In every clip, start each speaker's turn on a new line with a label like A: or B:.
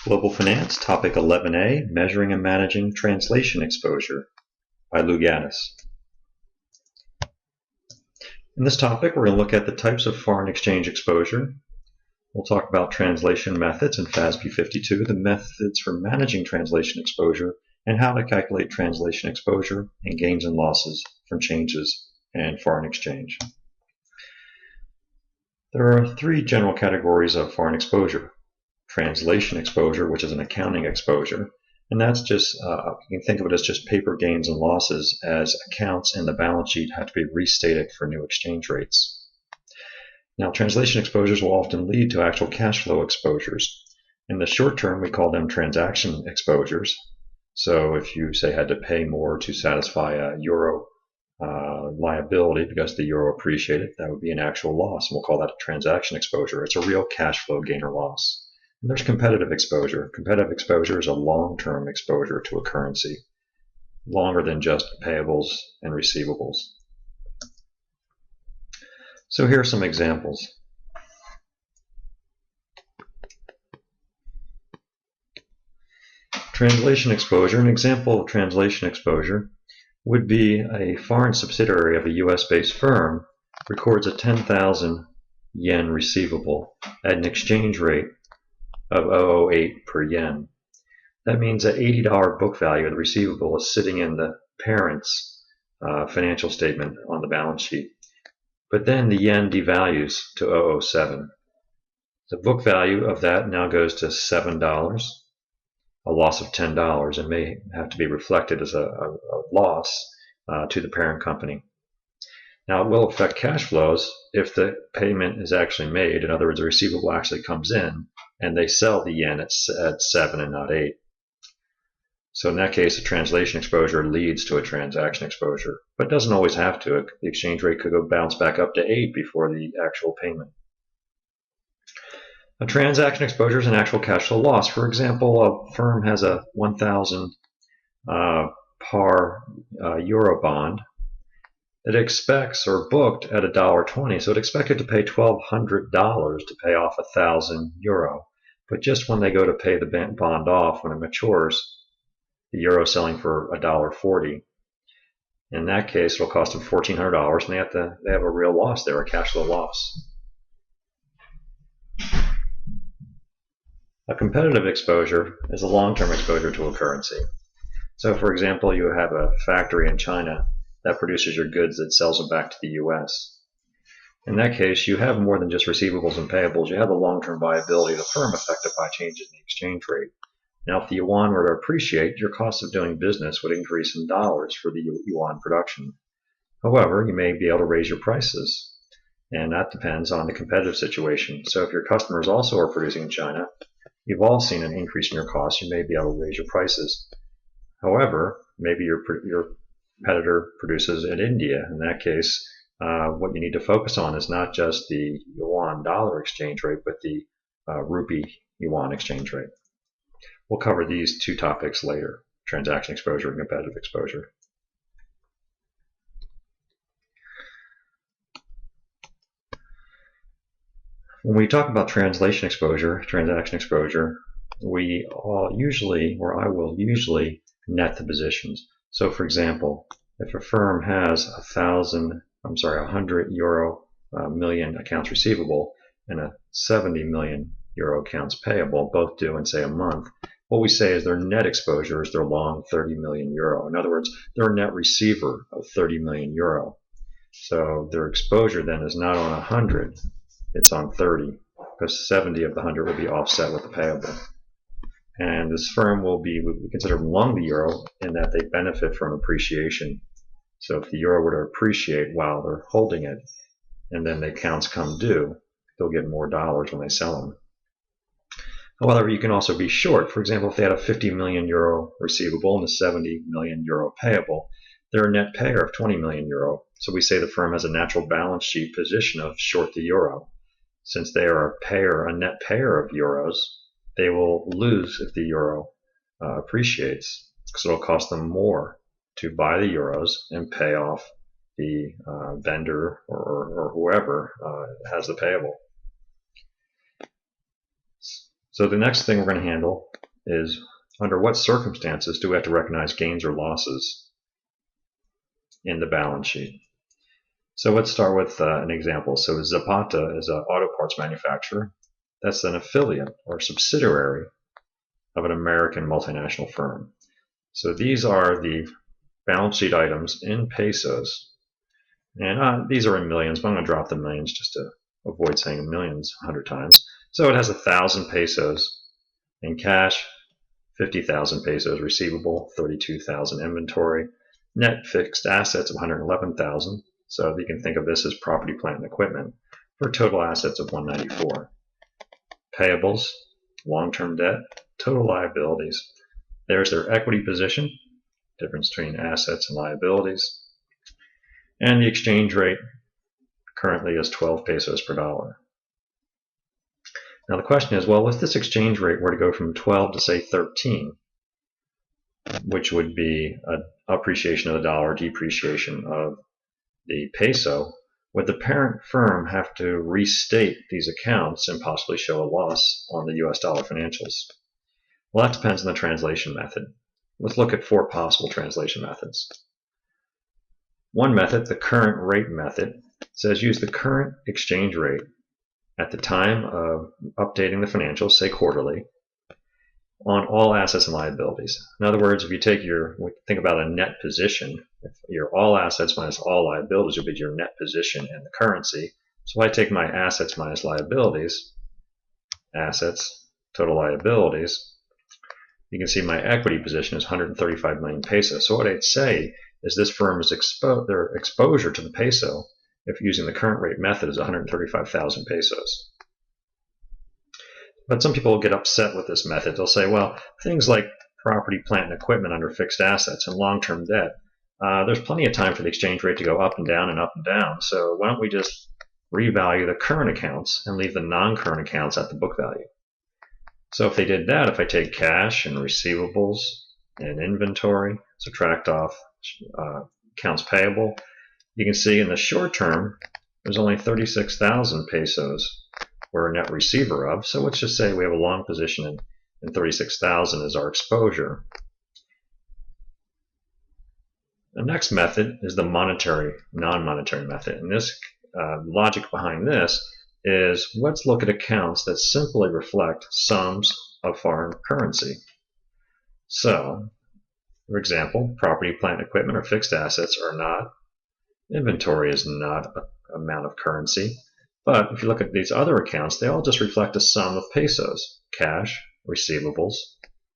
A: Global Finance, Topic 11A, Measuring and Managing Translation Exposure by Lou Gaddis. In this topic, we're going to look at the types of foreign exchange exposure. We'll talk about translation methods in FASB 52, the methods for managing translation exposure, and how to calculate translation exposure and gains and losses from changes in foreign exchange. There are three general categories of foreign exposure. Translation exposure, which is an accounting exposure, and that's just, you can think of it as just paper gains and losses as accounts in the balance sheet have to be restated for new exchange rates. Now, translation exposures will often lead to actual cash flow exposures. In the short term, we call them transaction exposures. So if you, say, had to pay more to satisfy a euro liability because the euro appreciated, that would be an actual loss, and we'll call that a transaction exposure. It's a real cash flow gain or loss. And there's competitive exposure. Competitive exposure is a long-term exposure to a currency, longer than just payables and receivables. So here are some examples. Translation exposure. An example of translation exposure would be a foreign subsidiary of a US-based firm records a 10,000 yen receivable at an exchange rate of 0.008 per yen. That means that $80 book value of the receivable is sitting in the parent's financial statement on the balance sheet. But then the yen devalues to 0.007. The book value of that now goes to $7, a loss of $10, and may have to be reflected as a loss to the parent company. Now, it will affect cash flows if the payment is actually made. In other words, the receivable actually comes in and they sell the yen at 7 and not 8. So in that case, a translation exposure leads to a transaction exposure, but doesn't always have to. The exchange rate could go bounce back up to 8 before the actual payment. A transaction exposure is an actual cash flow loss. For example, a firm has a 1,000 par euro bond that expects or booked at $1.20, so it expected to pay $1,200 to pay off 1,000 euro. But just when they go to pay the bond off, when it matures, the euro is selling for $1.40. In that case, it'll cost them $1,400, and they have a real loss there, a cash flow loss. A competitive exposure is a long-term exposure to a currency. So, for example, you have a factory in China that produces your goods that sells them back to the US. In that case, you have more than just receivables and payables. You have the long-term viability of the firm affected by changes in the exchange rate. Now, if the yuan were to appreciate, your cost of doing business would increase in dollars for the yuan production. However, you may be able to raise your prices, and that depends on the competitive situation. So if your customers also are producing in China, you've all seen an increase in your costs. You may be able to raise your prices. However, maybe your competitor produces in India. In that case, what you need to focus on is not just the yuan-dollar exchange rate, but the rupee-yuan exchange rate. We'll cover these two topics later, transaction exposure and competitive exposure. When we talk about translation exposure, transaction exposure, I will usually net the positions. So, for example, if a firm has 100 euro million accounts receivable and a 70 million euro accounts payable, both due in, say, a month, what we say is their net exposure is their long 30 million euro. In other words, they're a net receiver of 30 million euro. So their exposure then is not on 100, it's on 30, because 70 of the 100 will be offset with the payable. And this firm will be, we consider long the euro in that they benefit from appreciation. So if the euro were to appreciate while they're holding it, and then the accounts come due, they'll get more dollars when they sell them. However, you can also be short. For example, if they had a 50 million euro receivable and a 70 million euro payable, they're a net payer of 20 million euro. So we say the firm has a natural balance sheet position of short the euro. Since they are a net payer of euros, they will lose if the euro appreciates, because it'll cost them more to buy the euros and pay off the vendor or whoever has the payable. So the next thing we're going to handle is under what circumstances do we have to recognize gains or losses in the balance sheet. So let's start with an example. So Zapata is an auto parts manufacturer. That's an affiliate or subsidiary of an American multinational firm. So these are the balance sheet items in pesos. And these are in millions, but I'm going to drop the millions just to avoid saying millions 100 times. So it has 1,000 pesos in cash, 50,000 pesos receivable, 32,000 inventory, net fixed assets of 111,000. So you can think of this as property, plant, and equipment for total assets of 194. Payables, long-term debt, total liabilities. There's their equity position, difference between assets and liabilities. And the exchange rate currently is 12 pesos per dollar. Now the question is, well, if this exchange rate were to go from 12 to say 13, which would be an appreciation of the dollar, depreciation of the peso, would the parent firm have to restate these accounts and possibly show a loss on the US dollar financials? Well, that depends on the translation method. Let's look at 4 possible translation methods. One method, the current rate method, says use the current exchange rate at the time of updating the financials, say quarterly, on all assets and liabilities. In other words, if you take think about a net position, if your all assets minus all liabilities would be your net position in the currency. So if I take my assets minus liabilities, assets, total liabilities, you can see my equity position is 135 million pesos. So what I'd say is this firm is their exposure to the peso, if using the current rate method, is 135,000 pesos. But some people will get upset with this method. They'll say, well, things like property, plant, and equipment under fixed assets and long-term debt, there's plenty of time for the exchange rate to go up and down and up and down. So why don't we just revalue the current accounts and leave the non-current accounts at the book value? So if they did that, if I take cash and receivables and inventory, subtract off accounts payable, you can see in the short term, there's only 36,000 pesos we're a net receiver of. So let's just say we have a long position in 36,000 as our exposure. The next method is the monetary, non-monetary method. And this logic behind this is let's look at accounts that simply reflect sums of foreign currency. So, for example, property, plant, equipment, or fixed assets are not. Inventory is not an amount of currency. But if you look at these other accounts, they all just reflect a sum of pesos: cash, receivables,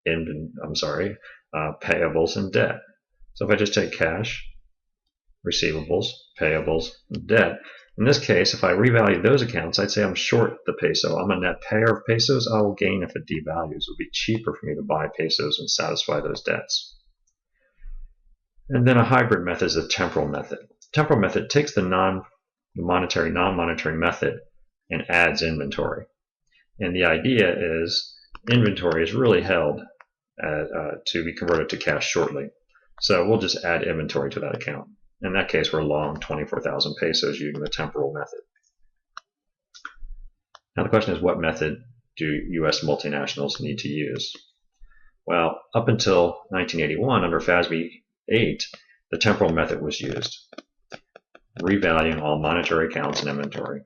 A: payables, and debt. So if I just take cash, receivables, payables, and debt, in this case, if I revalue those accounts, I'd say I'm short the peso. I'm a net payer of pesos. I will gain if it devalues. It would be cheaper for me to buy pesos and satisfy those debts. And then a hybrid method is a temporal method. Temporal method takes the non-monetary method and adds inventory. And the idea is inventory is really held to be converted to cash shortly. So we'll just add inventory to that account. In that case, we're long 24,000 pesos using the temporal method. Now the question is, what method do U.S. multinationals need to use? Well, up until 1981, under FASB 8, the temporal method was used, revaluing all monetary accounts and inventory,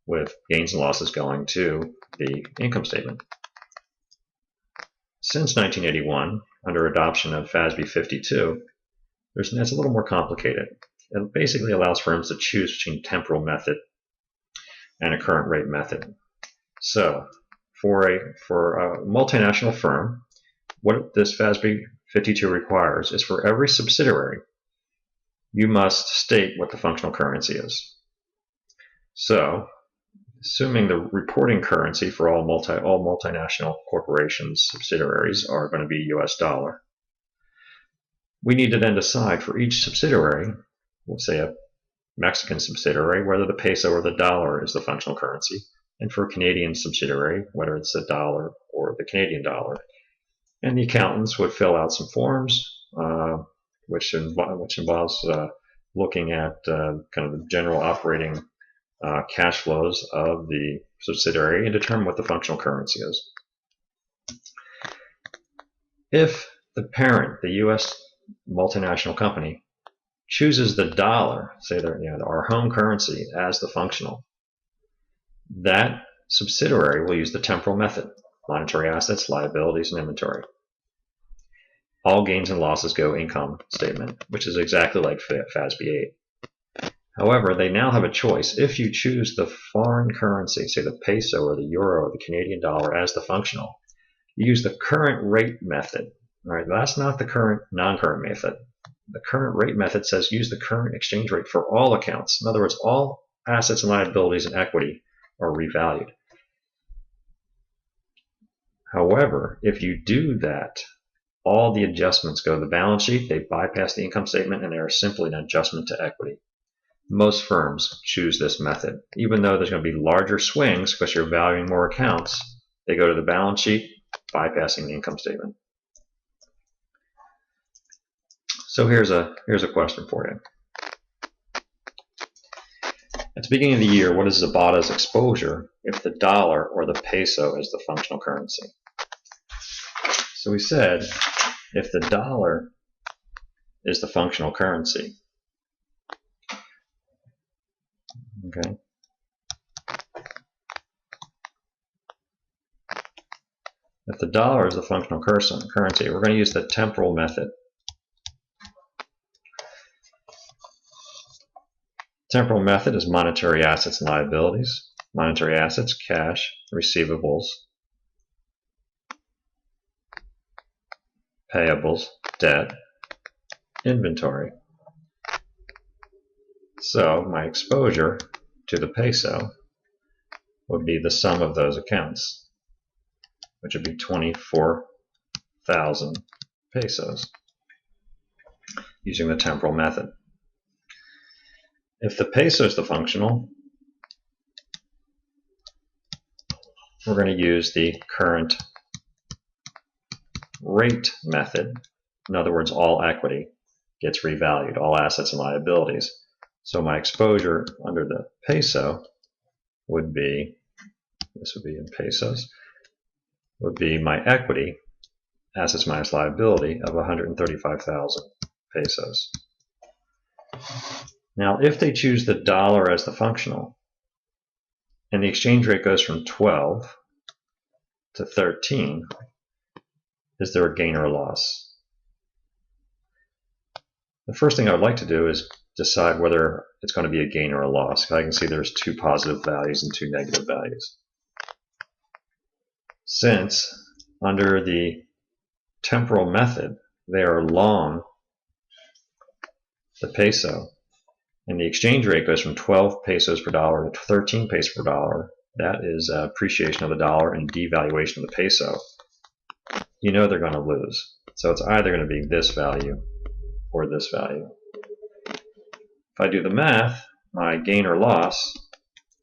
A: with gains and losses going to the income statement. Since 1981, under adoption of FASB 52, it's a little more complicated. It basically allows firms to choose between temporal method and a current rate method. So for a multinational firm, what this FASB 52 requires is for every subsidiary, you must state what the functional currency is. So assuming the reporting currency for all multinational corporations, subsidiaries, are going to be US dollar, we need to then decide for each subsidiary, we'll say a Mexican subsidiary, whether the peso or the dollar is the functional currency, and for a Canadian subsidiary, whether it's the dollar or the Canadian dollar. And the accountants would fill out some forms, which involves looking at kind of the general operating cash flows of the subsidiary and determine what the functional currency is. If the parent, the U.S. multinational company, chooses the dollar, say our home currency, as the functional, that subsidiary will use the temporal method: monetary assets, liabilities, and inventory. All gains and losses go income statement, which is exactly like FASB 8. However, they now have a choice. If you choose the foreign currency, say the peso or the euro or the Canadian dollar, as the functional, you use the current rate method. All right, that's not the current non-current method. The current rate method says use the current exchange rate for all accounts. In other words, all assets and liabilities and equity are revalued. However, if you do that, all the adjustments go to the balance sheet, they bypass the income statement, and they are simply an adjustment to equity. Most firms choose this method. Even though there's going to be larger swings because you're valuing more accounts, they go to the balance sheet, bypassing the income statement. So here's a question for you. At the beginning of the year, what is Zapata's exposure if the dollar or the peso is the functional currency? So we said if the dollar is the functional currency, okay, if the dollar is the functional currency, we're going to use the temporal method. Temporal method is monetary assets and liabilities. Monetary assets, cash, receivables, payables, debt, inventory. So my exposure to the peso would be the sum of those accounts, which would be 24,000 pesos, using the temporal method. If the peso is the functional, we're going to use the current rate method. In other words, all equity gets revalued, all assets and liabilities. So my exposure under the peso would be, this would be in pesos, would be my equity, assets minus liability, of 135,000 pesos. Now, if they choose the dollar as the functional, and the exchange rate goes from 12 to 13, is there a gain or a loss? The first thing I would like to do is decide whether it's going to be a gain or a loss. I can see there's 2 positive values and 2 negative values. Since under the temporal method they are long the peso, and the exchange rate goes from 12 pesos per dollar to 13 pesos per dollar, that is appreciation of the dollar and devaluation of the peso, you know they're going to lose. So it's either going to be this value or this value. If I do the math, my gain or loss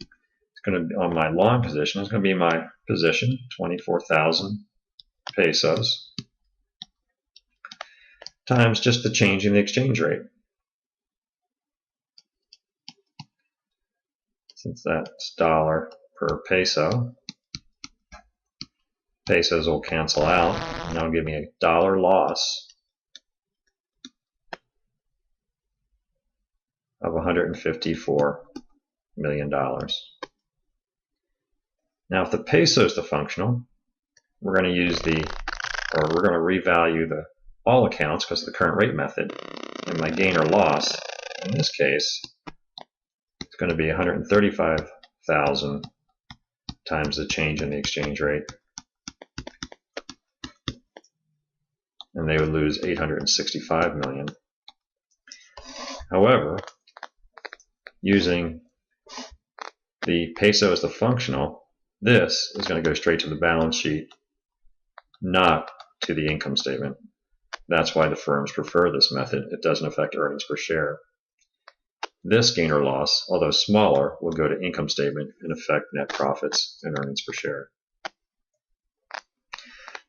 A: is going to be on my long position, is going to be my position, 24,000 pesos, times just the change in the exchange rate. Since that's dollar per peso, pesos will cancel out, and that'll give me a dollar loss of $154 million. Now, if the peso is the functional, we're going to use we're going to revalue all accounts because of the current rate method, and my gain or loss in this case is going to be 135,000 times the change in the exchange rate, and they would lose 865 million. However, using the peso as the functional, this is going to go straight to the balance sheet, not to the income statement. That's why the firms prefer this method. It doesn't affect earnings per share. This gain or loss, although smaller, will go to income statement and affect net profits and earnings per share.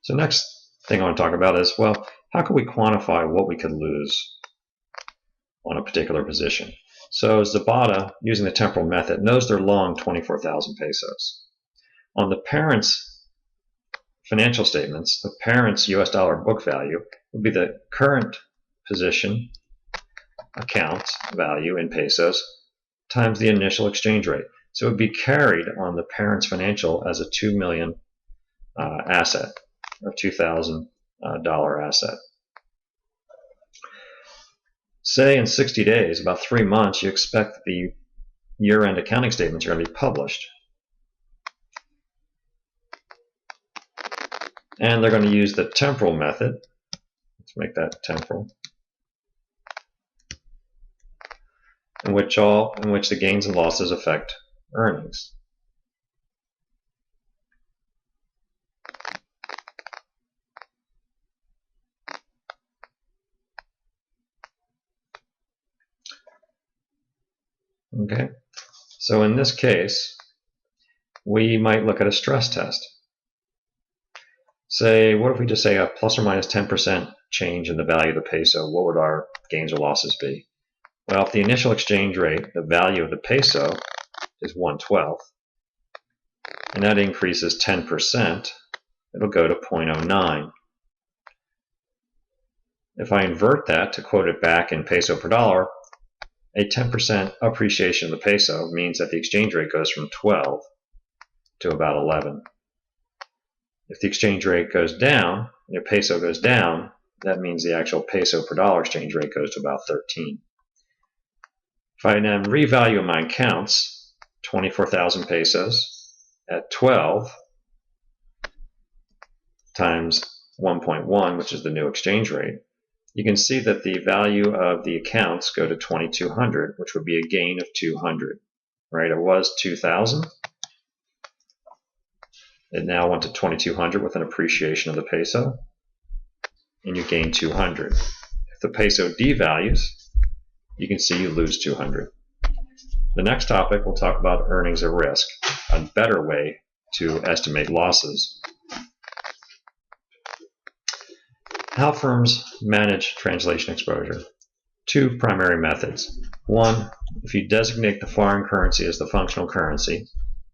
A: So next thing I want to talk about is, well, how can we quantify what we could lose on a particular position? So Zapata, using the temporal method, knows they're long 24,000 pesos. On the parent's financial statements, the parent's US dollar book value would be the current position account value in pesos times the initial exchange rate. So it would be carried on the parent's financial as a $2 million asset, or $2,000 asset. Say in 60 days, about 3 months, you expect the year-end accounting statements are going to be published. And they're going to use the temporal method. Let's make that temporal. In which the gains and losses affect earnings. Okay, so in this case, we might look at a stress test. Say, what if we just say a plus or minus 10% change in the value of the peso? What would our gains or losses be? Well, if the initial exchange rate, the value of the peso, is 1/12, and that increases 10%, it'll go to 0.09. If I invert that to quote it back in peso per dollar, a 10% appreciation of the peso means that the exchange rate goes from 12 to about 11. If the exchange rate goes down, your peso goes down, that means the actual peso per dollar exchange rate goes to about 13. If I then revalue my accounts, 24,000 pesos at 12 times 1.1, which is the new exchange rate, you can see that the value of the accounts go to 2,200, which would be a gain of 200. Right? It was 2,000. It now went to 2,200 with an appreciation of the peso, and you gain 200. If the peso devalues, you can see you lose 200. The next topic, we'll talk about earnings at risk, a better way to estimate losses. How firms manage translation exposure? Two primary methods. One, if you designate the foreign currency as the functional currency,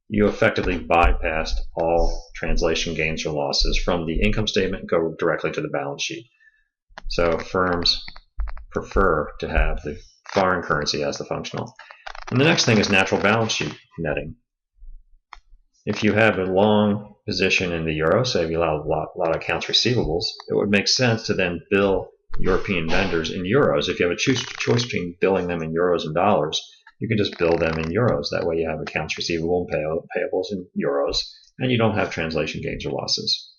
A: you effectively bypassed all translation gains or losses from the income statement and go directly to the balance sheet. So firms prefer to have the foreign currency as the functional. And the next thing is natural balance sheet netting. If you have a long position in the euro, say if you allow a lot of accounts receivables, it would make sense to then bill European vendors in euros. If you have a choice between billing them in euros and dollars, you can just bill them in euros. That way you have accounts receivable and payables in euros, and you don't have translation gains or losses.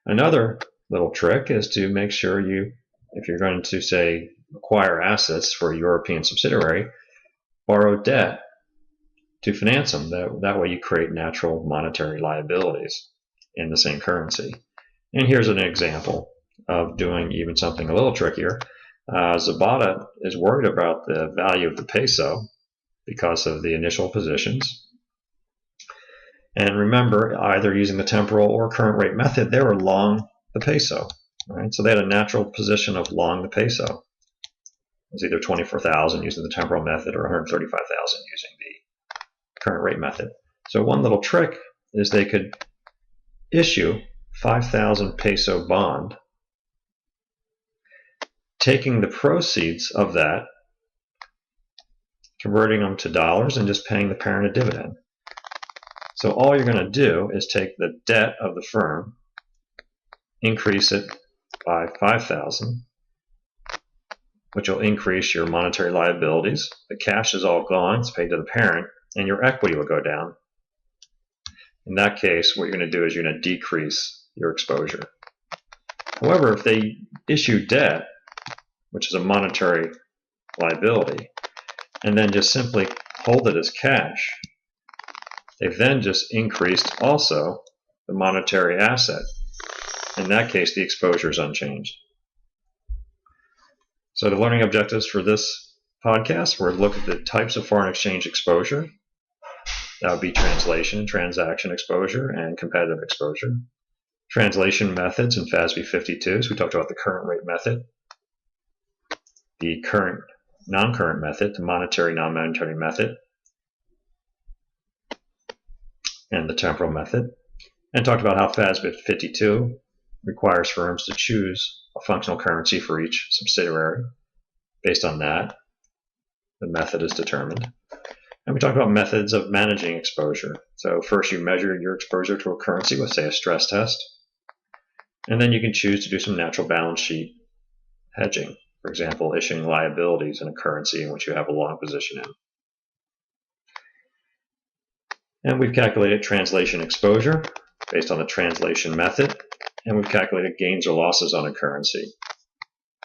A: Another little trick is to make sure if you're going to, say, acquire assets for a European subsidiary, borrow debt to finance them. That way you create natural monetary liabilities in the same currency. And here's an example of doing even something a little trickier. Zapata is worried about the value of the peso because of the initial positions. And remember, either using the temporal or current rate method, they were long the peso. Right? So they had a natural position of long the peso. It was either 24,000 using the temporal method or 135,000 using the current rate method. So one little trick is they could issue 5,000 peso bond, taking the proceeds of that, converting them to dollars, and just paying the parent a dividend. So all you're going to do is take the debt of the firm, increase it by 5,000, which will increase your monetary liabilities. The cash is all gone, it's paid to the parent, and your equity will go down. In that case, what you're going to do is you're going to decrease your exposure. However, if they issue debt, which is a monetary liability, and then just simply hold it as cash, they've then just increased also the monetary asset. In that case, the exposure is unchanged. So the learning objectives for this podcast were to look at the types of foreign exchange exposure. That would be translation, transaction exposure, and competitive exposure. Translation methods in FASB 52. So we talked about the current rate method, the current non-current method, the monetary non-monetary method, and the temporal method. And talked about how FASB 52 requires firms to choose a functional currency for each subsidiary. Based on that, the method is determined. And we talked about methods of managing exposure. So first you measure your exposure to a currency with, say, a stress test. And then you can choose to do some natural balance sheet hedging. For example, issuing liabilities in a currency in which you have a long position in. And we've calculated translation exposure based on the translation method. And we've calculated gains or losses on a currency.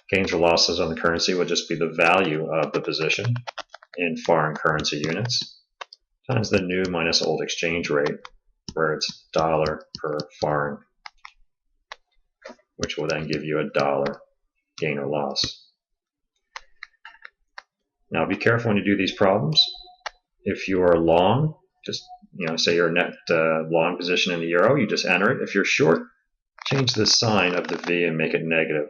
A: Gains or losses on the currency would just be the value of the position in foreign currency units times the new minus old exchange rate, where it's dollar per foreign, which will then give you a dollar gain or loss. Now be careful when you do these problems. If you are long, just say your net long position in the euro, you just enter it. If you're short, change the sign of the V and make it negative.